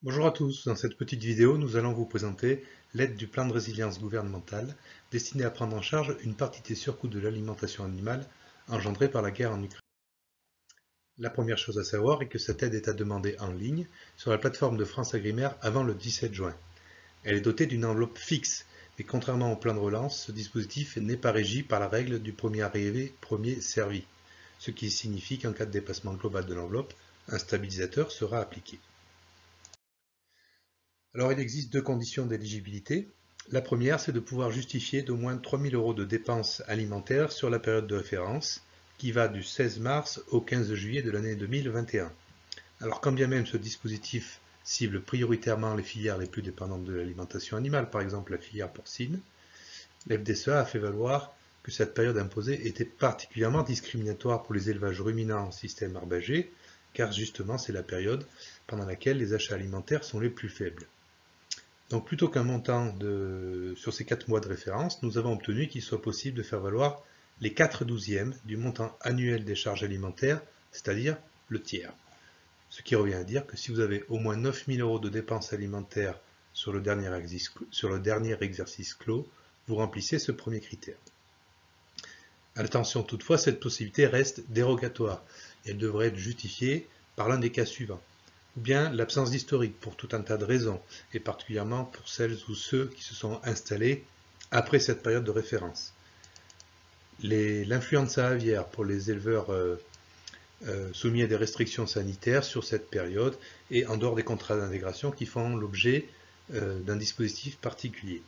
Bonjour à tous, dans cette petite vidéo, nous allons vous présenter l'aide du plan de résilience gouvernemental destiné à prendre en charge une partie des surcoûts de l'alimentation animale engendrés par la guerre en Ukraine. La première chose à savoir est que cette aide est à demander en ligne sur la plateforme de France Agrimaire avant le 17 juin. Elle est dotée d'une enveloppe fixe, mais contrairement au plan de relance, ce dispositif n'est pas régi par la règle du premier arrivé, premier servi, ce qui signifie qu'en cas de dépassement global de l'enveloppe, un stabilisateur sera appliqué. Alors il existe deux conditions d'éligibilité. La première, c'est de pouvoir justifier d'au moins 3 000 € de dépenses alimentaires sur la période de référence, qui va du 16 mars au 15 juillet de l'année 2021. Alors quand bien même ce dispositif cible prioritairement les filières les plus dépendantes de l'alimentation animale, par exemple la filière porcine, l'FDSEA a fait valoir que cette période imposée était particulièrement discriminatoire pour les élevages ruminants en système herbagé, car justement c'est la période pendant laquelle les achats alimentaires sont les plus faibles. Donc plutôt qu'un montant sur ces 4 mois de référence, nous avons obtenu qu'il soit possible de faire valoir les 4/12 du montant annuel des charges alimentaires, c'est-à-dire le tiers. Ce qui revient à dire que si vous avez au moins 9 000 € de dépenses alimentaires sur le dernier exercice clos, vous remplissez ce premier critère. Attention toutefois, cette possibilité reste dérogatoire et elle devrait être justifiée par l'un des cas suivants. Ou bien l'absence d'historique pour tout un tas de raisons, et particulièrement pour celles ou ceux qui se sont installés après cette période de référence. L'influenza aviaire pour les éleveurs soumis à des restrictions sanitaires sur cette période et en dehors des contrats d'intégration qui font l'objet d'un dispositif particulier.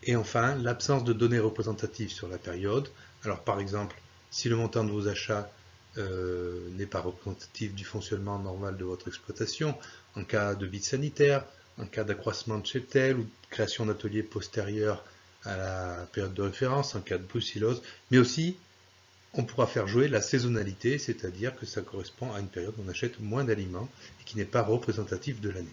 Et enfin, l'absence de données représentatives sur la période. Alors par exemple, si le montant de vos achats n'est pas représentatif du fonctionnement normal de votre exploitation, en cas de vide sanitaire, en cas d'accroissement de cheptel ou de création d'ateliers postérieurs à la période de référence, en cas de brucellose, mais aussi on pourra faire jouer la saisonnalité, c'est-à-dire que ça correspond à une période où on achète moins d'aliments et qui n'est pas représentative de l'année.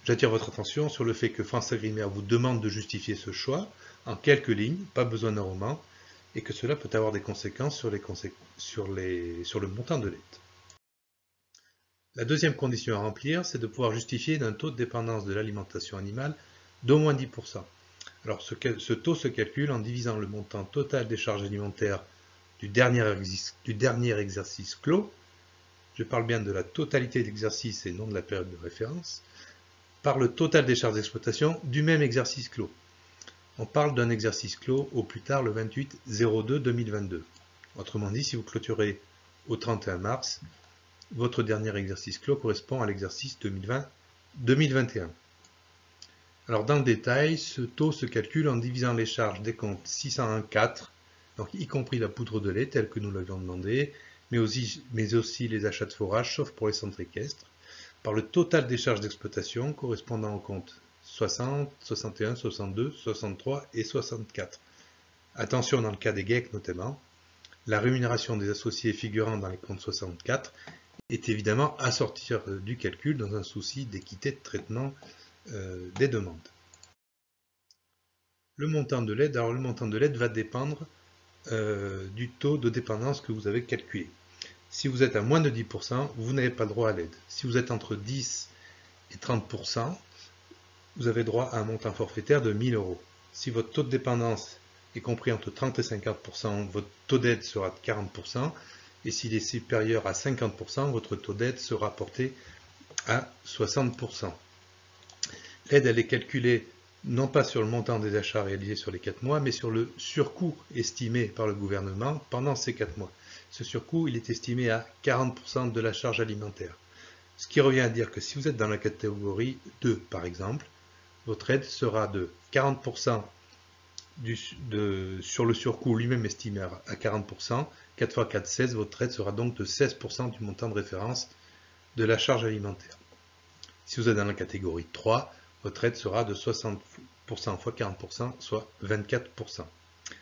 J'attire votre attention sur le fait que France Agrimaire vous demande de justifier ce choix en quelques lignes, pas besoin d'un roman, et que cela peut avoir des conséquences sur le montant de l'aide. La deuxième condition à remplir, c'est de pouvoir justifier d'un taux de dépendance de l'alimentation animale d'au moins 10%. Alors ce taux se calcule en divisant le montant total des charges alimentaires du dernier exercice clos, je parle bien de la totalité d'exercice et non de la période de référence, par le total des charges d'exploitation du même exercice clos. On parle d'un exercice clos au plus tard le 28/02/2022. Autrement dit, si vous clôturez au 31 mars, votre dernier exercice clos correspond à l'exercice 2020-2021. Alors dans le détail, ce taux se calcule en divisant les charges des comptes 601.4, donc y compris la poudre de lait telle que nous l'avions demandé, mais aussi les achats de forage, sauf pour les centres équestres, par le total des charges d'exploitation correspondant aux comptes 60, 61, 62, 63 et 64. Attention dans le cas des GEC notamment, la rémunération des associés figurant dans les comptes 64 est évidemment à sortir du calcul dans un souci d'équité de traitement des demandes. Le montant de l'aide, alors le montant de l'aide va dépendre du taux de dépendance que vous avez calculé. Si vous êtes à moins de 10%, vous n'avez pas le droit à l'aide. Si vous êtes entre 10 et 30%, vous avez droit à un montant forfaitaire de 1 000 €. Si votre taux de dépendance est compris entre 30 et 50%, votre taux d'aide sera de 40%, et s'il est supérieur à 50%, votre taux d'aide sera porté à 60%. L'aide, elle est calculée non pas sur le montant des achats réalisés sur les 4 mois, mais sur le surcoût estimé par le gouvernement pendant ces 4 mois. Ce surcoût, il est estimé à 40% de la charge alimentaire. Ce qui revient à dire que si vous êtes dans la catégorie 2, par exemple, votre aide sera de 40% sur le surcoût lui-même estimé à 40%, 4 x 4, 16, votre aide sera donc de 16% du montant de référence de la charge alimentaire. Si vous êtes dans la catégorie 3, votre aide sera de 60% x 40%, soit 24%.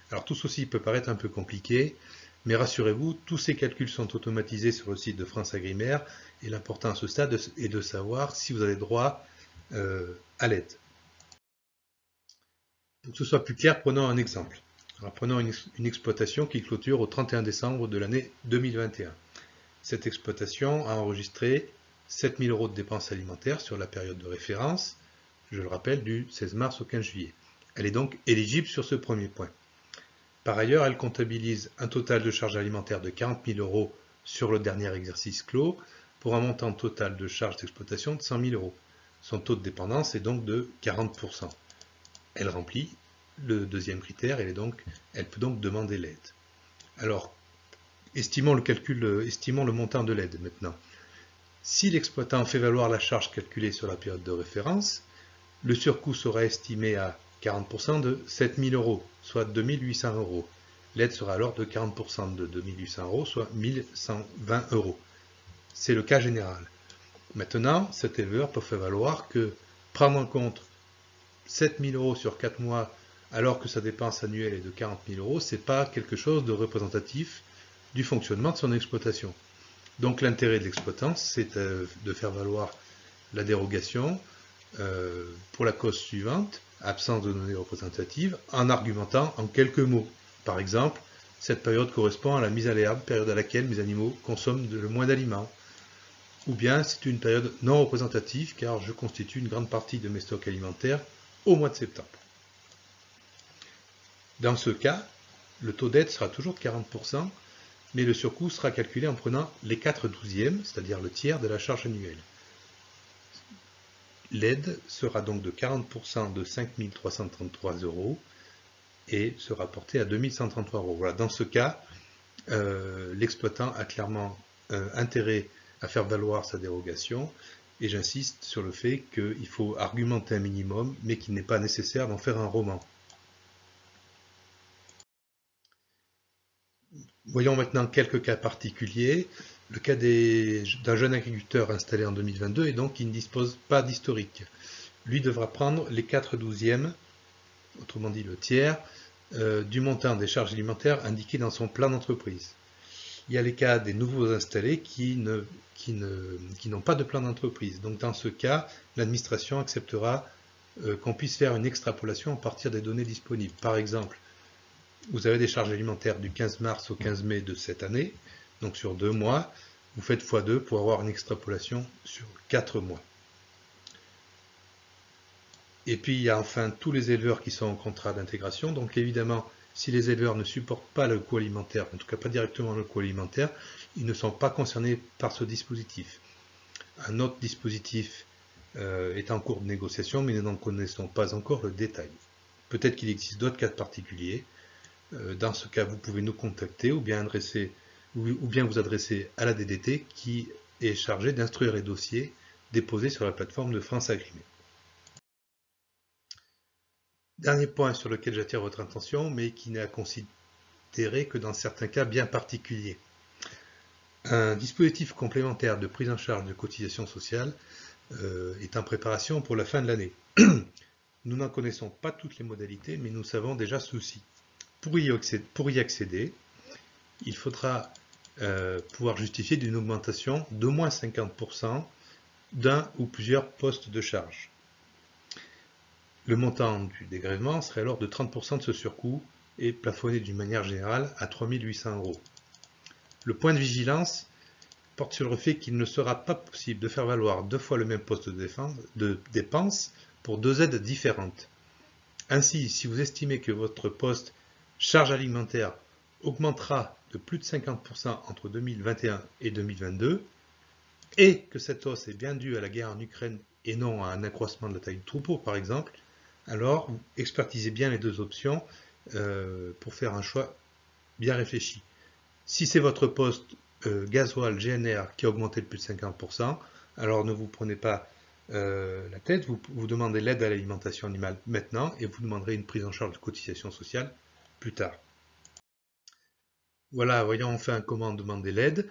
Alors tout ceci peut paraître un peu compliqué, mais rassurez-vous, tous ces calculs sont automatisés sur le site de France Agrimaire, et l'important à ce stade est de savoir si vous avez droit à l'aide. Pour que ce soit plus clair, prenons un exemple. Alors, prenons une exploitation qui clôture au 31 décembre de l'année 2021. Cette exploitation a enregistré 7 000 € de dépenses alimentaires sur la période de référence, je le rappelle, du 16 mars au 15 juillet. Elle est donc éligible sur ce premier point. Par ailleurs, elle comptabilise un total de charges alimentaires de 40 000 € sur le dernier exercice clos, pour un montant total de charges d'exploitation de 100 000 €. Son taux de dépendance est donc de 40%. Elle remplit le deuxième critère, elle peut donc demander l'aide. Alors, estimons le montant de l'aide maintenant. Si l'exploitant fait valoir la charge calculée sur la période de référence, le surcoût sera estimé à 40% de 7 000 €, soit 2 800 €. L'aide sera alors de 40% de 2 800 €, soit 1 120 €. C'est le cas général. Maintenant, cet éleveur peut faire valoir que prendre en compte 7 000 € sur 4 mois alors que sa dépense annuelle est de 40 000 €, ce n'est pas quelque chose de représentatif du fonctionnement de son exploitation. Donc l'intérêt de l'exploitant, c'est de faire valoir la dérogation pour la cause suivante, absence de données représentatives, en argumentant en quelques mots. Par exemple, cette période correspond à la mise à l'herbe, période à laquelle mes animaux consomment le moins d'aliments. Ou bien c'est une période non représentative car je constitue une grande partie de mes stocks alimentaires au mois de septembre. Dans ce cas, le taux d'aide sera toujours de 40%, mais le surcoût sera calculé en prenant les 4/12e, c'est-à-dire le tiers de la charge annuelle. L'aide sera donc de 40% de 5 333 € et sera portée à 2 133 €. Voilà, dans ce cas, l'exploitant a clairement intérêt à faire valoir sa dérogation, et j'insiste sur le fait qu'il faut argumenter un minimum, mais qu'il n'est pas nécessaire d'en faire un roman. Voyons maintenant quelques cas particuliers. Le cas d'un jeune agriculteur installé en 2022 et donc qui ne dispose pas d'historique. Lui devra prendre les 4/12e, autrement dit le tiers, du montant des charges alimentaires indiqué dans son plan d'entreprise. Il y a les cas des nouveaux installés qui n'ont pas de plan d'entreprise. Donc dans ce cas, l'administration acceptera qu'on puisse faire une extrapolation à partir des données disponibles. Par exemple, vous avez des charges alimentaires du 15 mars au 15 mai de cette année, donc sur 2 mois, vous faites x2 pour avoir une extrapolation sur 4 mois. Et puis il y a enfin tous les éleveurs qui sont en contrat d'intégration, donc évidemment, si les éleveurs ne supportent pas le coût alimentaire, en tout cas pas directement le coût alimentaire, ils ne sont pas concernés par ce dispositif. Un autre dispositif est en cours de négociation, mais nous n'en connaissons pas encore le détail. Peut-être qu'il existe d'autres cas particuliers. Dans ce cas, vous pouvez nous contacter ou bien vous adresser à la DDT qui est chargée d'instruire les dossiers déposés sur la plateforme de France Agrimet. Dernier point sur lequel j'attire votre attention, mais qui n'est à considérer que dans certains cas bien particuliers. Un dispositif complémentaire de prise en charge de cotisation sociale est en préparation pour la fin de l'année. Nous n'en connaissons pas toutes les modalités, mais nous savons déjà ceci. Pour y accéder, il faudra pouvoir justifier d'une augmentation d'au moins 50% d'un ou plusieurs postes de charge. Le montant du dégrèvement serait alors de 30% de ce surcoût et plafonné d'une manière générale à 3 800 €. Le point de vigilance porte sur le fait qu'il ne sera pas possible de faire valoir 2 fois le même poste de dépense pour 2 aides différentes. Ainsi, si vous estimez que votre poste charge alimentaire augmentera de plus de 50% entre 2021 et 2022, et que cette hausse est bien due à la guerre en Ukraine et non à un accroissement de la taille du troupeau par exemple, alors expertisez bien les deux options pour faire un choix bien réfléchi. Si c'est votre poste gasoil GNR qui a augmenté de plus de 50%, alors ne vous prenez pas la tête, vous demandez l'aide à l'alimentation animale maintenant et vous demanderez une prise en charge de cotisation sociale plus tard. Voilà, voyons enfin comment demander l'aide.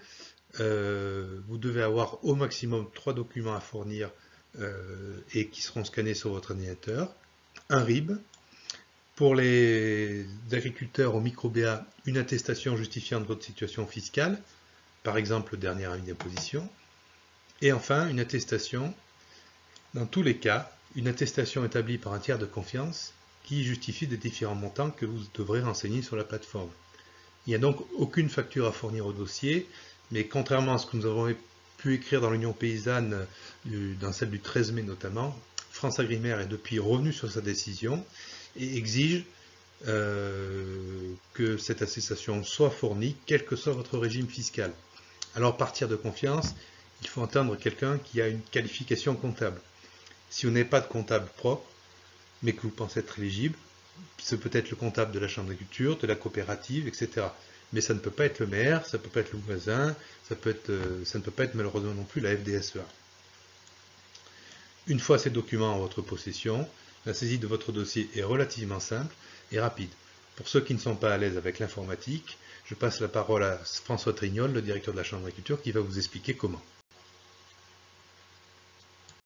Vous devez avoir au maximum 3 documents à fournir et qui seront scannés sur votre ordinateur. Un RIB. Pour les agriculteurs au micro-BA, une attestation justifiant de votre situation fiscale, par exemple le dernier avis d'imposition. Et enfin, une attestation, dans tous les cas, une attestation établie par un tiers de confiance qui justifie des différents montants que vous devrez renseigner sur la plateforme. Il n'y a donc aucune facture à fournir au dossier, mais contrairement à ce que nous avons pu écrire dans l'Union paysanne, dans celle du 13 mai notamment, France Agrimaire est depuis revenu sur sa décision et exige que cette attestation soit fournie, quel que soit votre régime fiscal. Alors, par tiers de confiance, il faut entendre quelqu'un qui a une qualification comptable. Si vous n'avez pas de comptable propre, mais que vous pensez être éligible, c'est peut-être le comptable de la chambre d'agriculture, de la coopérative, etc. Mais ça ne peut pas être le maire, ça ne peut pas être le voisin, ça ne peut pas être malheureusement non plus la FDSEA. Une fois ces documents en votre possession, la saisie de votre dossier est relativement simple et rapide. Pour ceux qui ne sont pas à l'aise avec l'informatique, je passe la parole à François Trignol, le directeur de la chambre d'agriculture, qui va vous expliquer comment.